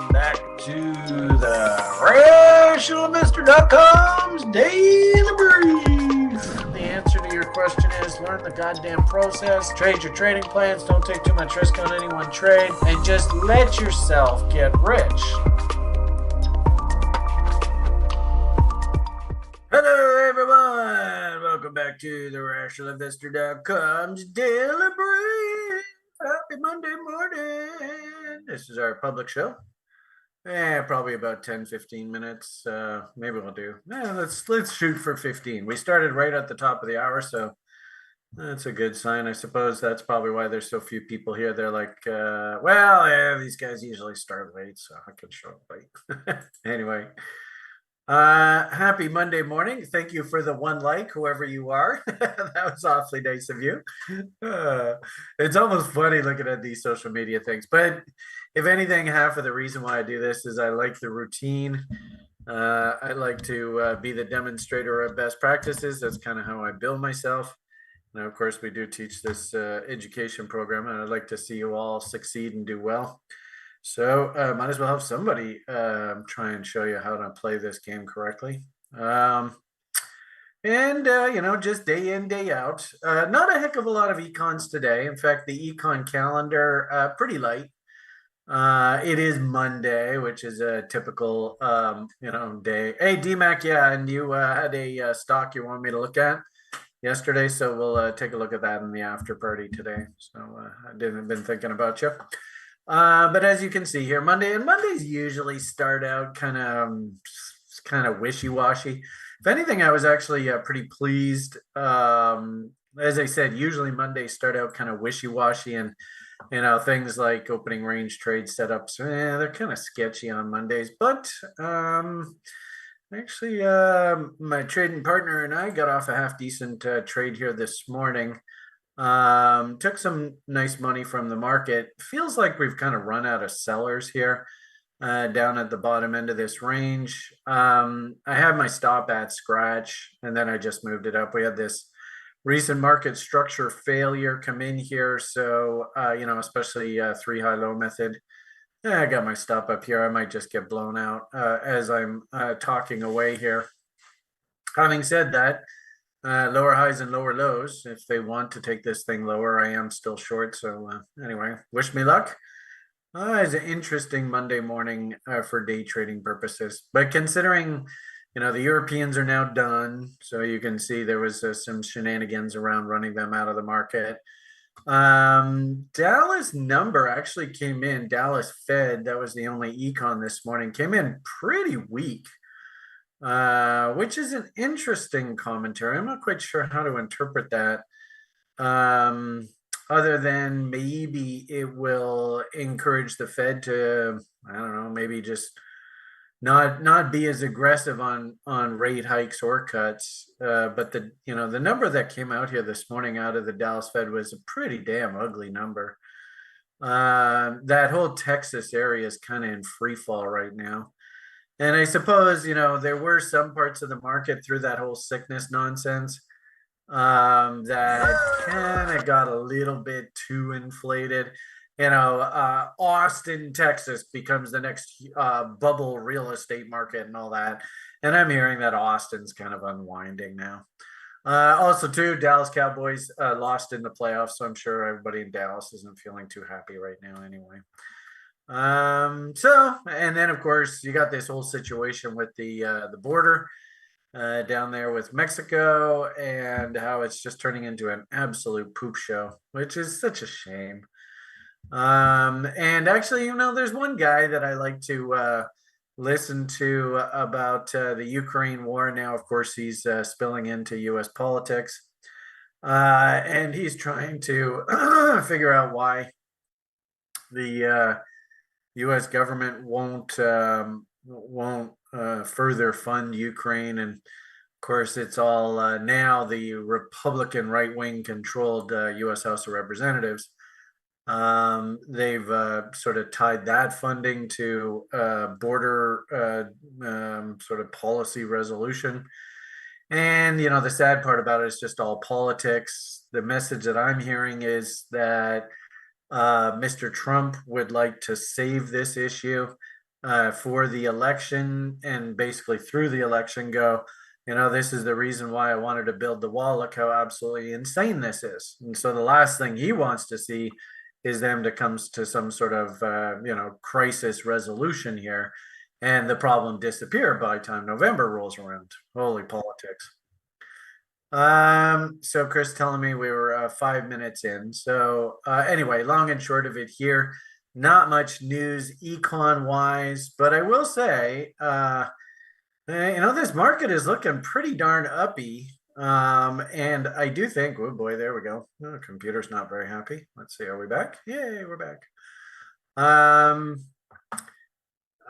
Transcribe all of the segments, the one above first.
welcome back to the RationalInvestor.com's Daily Brief. The answer to your question is learn the goddamn process, trade your trading plans, don't take too much risk on any one trade, and just let yourself get rich. Hello everyone, welcome back to the RationalInvestor.com's Daily Brief. Happy Monday morning. This is our public show. Probably about 10-15 minutes. Maybe we'll do. Let's shoot for 15. We started right at the top of the hour, so that's a good sign. I suppose that's probably why there's so few people here. They're like, these guys usually start late, so I can show up late. Anyway. Happy Monday morning. Thank you for the one like, whoever you are. That was awfully nice of you. It's almost funny looking at these social media things. But if anything, half of the reason why I do this is I like the routine. I like to be the demonstrator of best practices. That's kind of how I build myself. Now, of course, we do teach this education program, and I'd like to see you all succeed and do well. So might as well have somebody try and show you how to play this game correctly. Just day in, day out. Not a heck of a lot of econs today. In fact, the econ calendar, pretty light. It is Monday, which is a typical, day. Hey, DMAC, yeah, and you had a stock you want me to look at yesterday, so we'll take a look at that in the after party today. So I didn't been thinking about you. But as you can see here, Mondays usually start out kind of wishy-washy. If anything, I was actually pretty pleased. As I said, usually Mondays start out kind of wishy-washy, and things like opening range trade setups, they're kind of sketchy on Mondays. But actually, my trading partner and I got off a half decent trade here this morning. Took some nice money from the market. Feels like we've kind of run out of sellers here down at the bottom end of this range. I had my stop at scratch, and then I just moved it up. We had this recent market structure failure come in here. So, especially three high-low method. I got my stop up here. I might just get blown out as I'm talking away here. Having said that, lower highs and lower lows. If they want to take this thing lower, I am still short. So anyway, wish me luck. It's an interesting Monday morning for day trading purposes. But considering, the Europeans are now done, so you can see there was some shenanigans around running them out of the market. Dallas number actually came in. Dallas Fed, that was the only econ this morning, came in pretty weak. Which is an interesting commentary. I'm not quite sure how to interpret that. Other than maybe it will encourage the Fed to, I don't know, maybe just not be as aggressive on rate hikes or cuts. But the number that came out here this morning out of the Dallas Fed was a pretty damn ugly number. That whole Texas area is kind of in free fall right now. And I suppose, there were some parts of the market through that whole sickness nonsense that kind of got a little bit too inflated. Austin, Texas becomes the next bubble real estate market and all that. And I'm hearing that Austin's kind of unwinding now. Also, too, Dallas Cowboys lost in the playoffs, so I'm sure everybody in Dallas isn't feeling too happy right now anyway. And then of course you got this whole situation with the border down there with Mexico, and how it's just turning into an absolute poop show, which is such a shame. And actually, there's one guy that I like to listen to about the Ukraine war. Now, of course, he's spilling into US politics, and he's trying to figure out why the U.S. government won't further fund Ukraine, and of course it's all now the Republican right-wing controlled U.S. House of Representatives. They've sort of tied that funding to border sort of policy resolution. And, the sad part about it is just all politics. The message that I'm hearing is that Mr. Trump would like to save this issue for the election and basically through the election go, this is the reason why I wanted to build the wall. Look how absolutely insane this is. And so the last thing he wants to see is them to come to some sort of, crisis resolution here and the problem disappear by the time November rolls around. Holy politics. So Chris telling me we were 5 minutes in. So anyway, long and short of it here, not much news econ wise, but I will say, this market is looking pretty darn uppy. And I do think, oh boy, there we go. Oh, the computer's not very happy. Let's see, are we back? Yay, we're back.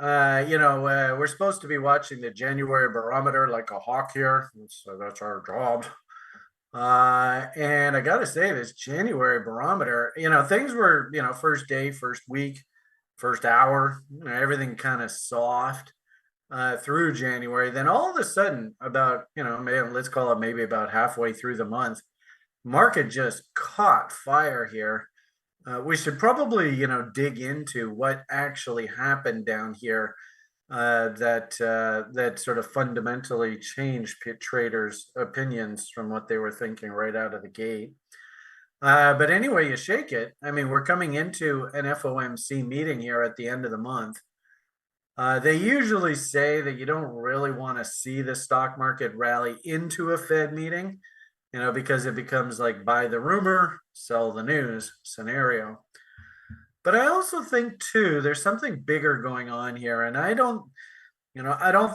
We're supposed to be watching the January barometer like a hawk here, so that's our job. And I gotta say, this January barometer, things were, first day, first week, first hour, everything kind of soft through January. Then all of a sudden, about, maybe, let's call it maybe about halfway through the month, market just caught fire here. We should probably, dig into what actually happened down here that sort of fundamentally changed traders' opinions from what they were thinking right out of the gate. But anyway, you shake it. I mean, we're coming into an FOMC meeting here at the end of the month. They usually say that you don't really want to see the stock market rally into a Fed meeting, because it becomes like buy the rumor, sell the news scenario. But I also think too, there's something bigger going on here, and I don't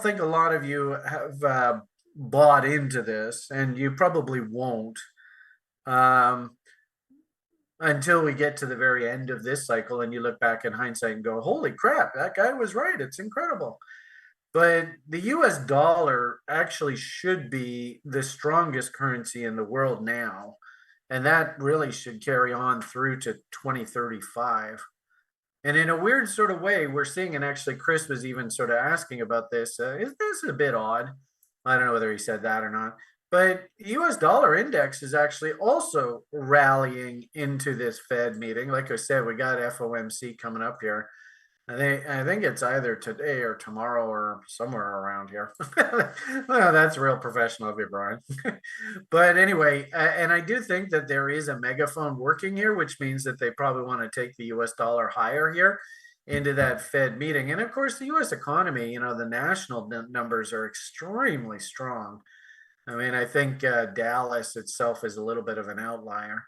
think a lot of you have bought into this, and you probably won't until we get to the very end of this cycle, and you look back in hindsight and go, "Holy crap, that guy was right! It's incredible." But the U.S. dollar actually should be the strongest currency in the world now. And that really should carry on through to 2035. And in a weird sort of way, we're seeing, and actually Chris was even sort of asking about this, is this a bit odd? I don't know whether he said that or not. But US dollar index is actually also rallying into this Fed meeting. Like I said, we got FOMC coming up here. I think it's either today or tomorrow or somewhere around here. Well, that's real professional of you, Brian. But anyway, and I do think that there is a megaphone working here, which means that they probably want to take the US dollar higher here into that Fed meeting. And of course, the US economy, the national numbers are extremely strong. I mean, I think Dallas itself is a little bit of an outlier.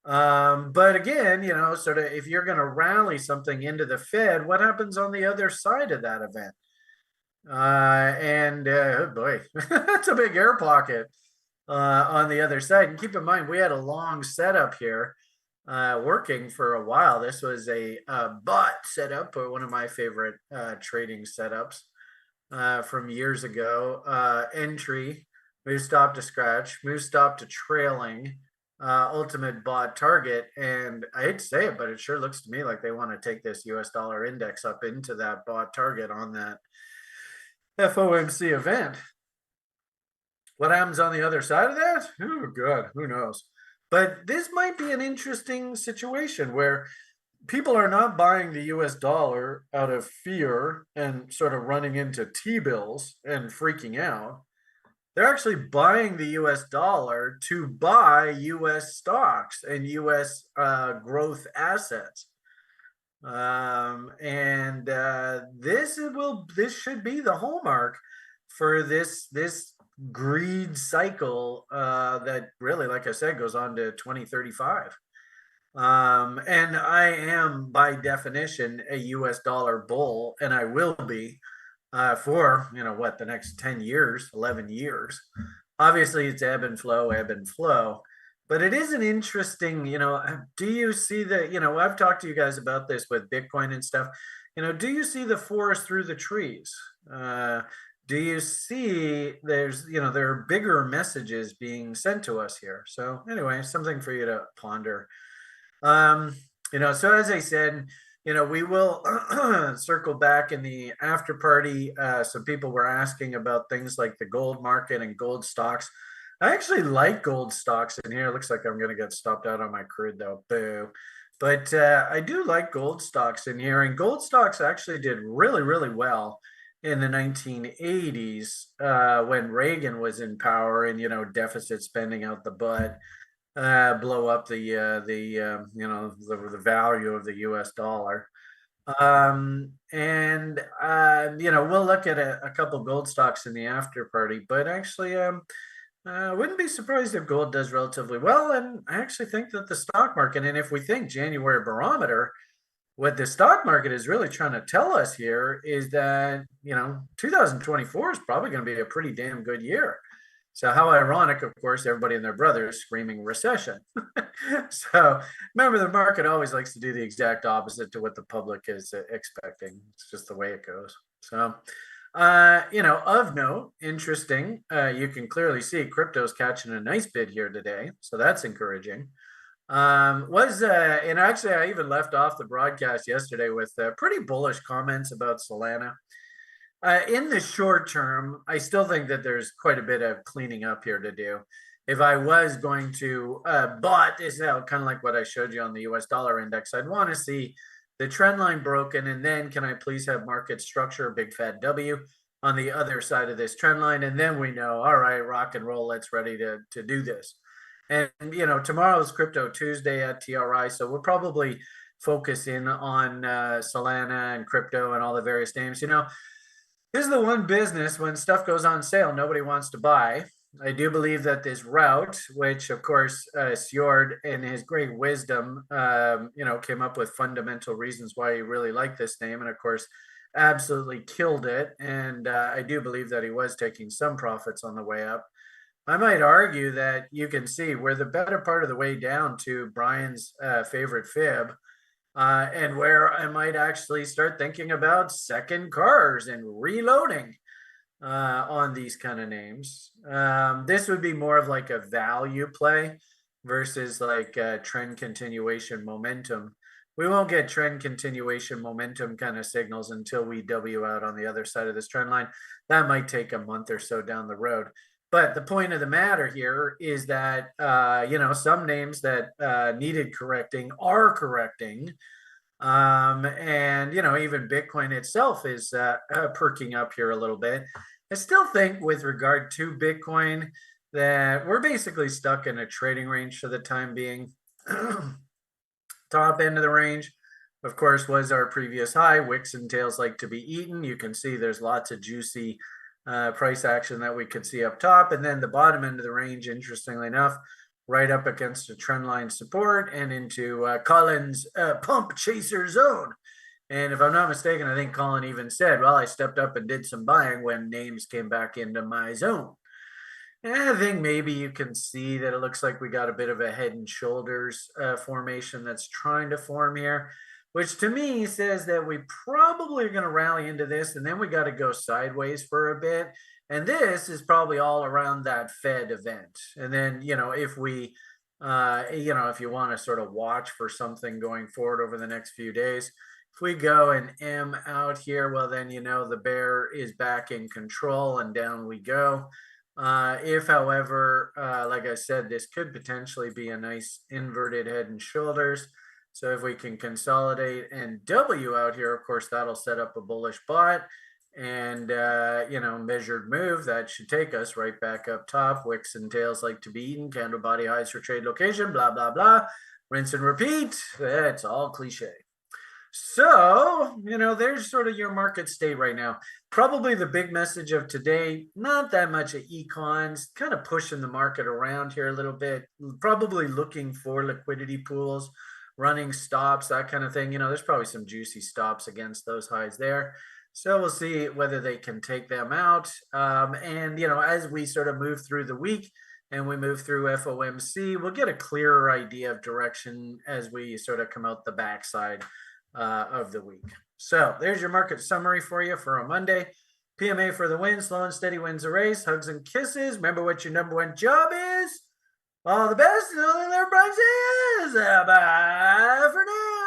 But again, sort of if you're going to rally something into the Fed, what happens on the other side of that event? Oh boy, that's a big air pocket on the other side. And keep in mind, we had a long setup here working for a while. This was a bot setup, or one of my favorite trading setups from years ago. Entry, move stop to scratch, move stop to trailing. Ultimate bought target, and I hate to say it, but it sure looks to me like they want to take this US dollar index up into that bought target on that FOMC event. What happens on the other side of that? Oh god, who knows? But this might be an interesting situation where people are not buying the US dollar out of fear and sort of running into T-bills and freaking out. They're actually buying the US dollar to buy US stocks and US growth assets. This should be the hallmark for this greed cycle that really, like I said, goes on to 2035. And I am by definition a US dollar bull, and I will be for the next 10 years, 11 years. Obviously it's ebb and flow, but it is an interesting, do you see I've talked to you guys about this with Bitcoin and stuff. Do you see the forest through the trees? Do you see there are bigger messages being sent to us here? So anyway, something for you to ponder. So as I said, we will circle back in the after party. Some people were asking about things like the gold market and gold stocks. I actually like gold stocks in here. It looks like I'm going to get stopped out on my crude though. Boo. But I do like gold stocks in here, and gold stocks actually did really, really well in the 1980s when Reagan was in power, and deficit spending out the butt, blow up the value of the U.S. dollar. And we'll look at a couple gold stocks in the after party, but actually, wouldn't be surprised if gold does relatively well. And I actually think that the stock market, and if we think January barometer, what the stock market is really trying to tell us here is that 2024 is probably going to be a pretty damn good year. So how ironic, of course, everybody and their brother is screaming recession. So remember, the market always likes to do the exact opposite to what the public is expecting. It's just the way it goes. So, of note, interesting, you can clearly see crypto's catching a nice bid here today. So that's encouraging. And actually, I even left off the broadcast yesterday with pretty bullish comments about Solana. In the short term, I still think that there's quite a bit of cleaning up here to do. If I was going to bought this out, kind of like what I showed you on the US dollar index, I'd want to see the trend line broken, and then can I please have market structure, big fat W, on the other side of this trend line, and then we know, all right, rock and roll, let's ready to do this. And tomorrow's Crypto Tuesday at TRI, so we'll probably focus in on Solana and crypto and all the various names. This is the one business when stuff goes on sale, nobody wants to buy. I do believe that this route, which of course Sjord in his great wisdom, came up with fundamental reasons why he really liked this name, and of course absolutely killed it. And I do believe that he was taking some profits on the way up. I might argue that you can see we're the better part of the way down to Brian's favorite fib. And where I might actually start thinking about second cars and reloading on these kind of names. This would be more of like a value play versus like trend continuation momentum. We won't get trend continuation momentum kind of signals until we W out on the other side of this trend line. That might take a month or so down the road. But the point of the matter here is that, some names that needed correcting are correcting. And, even Bitcoin itself is perking up here a little bit. I still think with regard to Bitcoin that we're basically stuck in a trading range for the time being. Top end of the range, of course, was our previous high. Wicks and tails like to be eaten. You can see there's lots of juicy price action that we could see up top. And then the bottom end of the range, interestingly enough, right up against a trend line support and into Colin's pump chaser zone. And if I'm not mistaken, I think Colin even said, well, I stepped up and did some buying when names came back into my zone. And I think maybe you can see that it looks like we got a bit of a head and shoulders formation that's trying to form here, which to me says that we probably are going to rally into this, and then we got to go sideways for a bit. And this is probably all around that Fed event. And then, if we, if you want to sort of watch for something going forward over the next few days, if we go and M out here, well, then, the bear is back in control and down we go. If, however, like I said, this could potentially be a nice inverted head and shoulders. So if we can consolidate and W out here, of course, that'll set up a bullish bot. And, measured move, that should take us right back up top. Wicks and tails like to be eaten. Candle body highs for trade location, blah, blah, blah. Rinse and repeat. It's all cliche. So, there's sort of your market state right now. Probably the big message of today, not that much of Econs, kind of pushing the market around here a little bit, probably looking for liquidity pools, running stops, that kind of thing. There's probably some juicy stops against those highs there. So we'll see whether they can take them out. And, as we sort of move through the week and we move through FOMC, we'll get a clearer idea of direction as we sort of come out the backside of the week. So there's your market summary for you for a Monday. PMA for the win. Slow and steady wins the race. Hugs and kisses. Remember what your number one job is. All the best. And all that everybody says. Bye for now.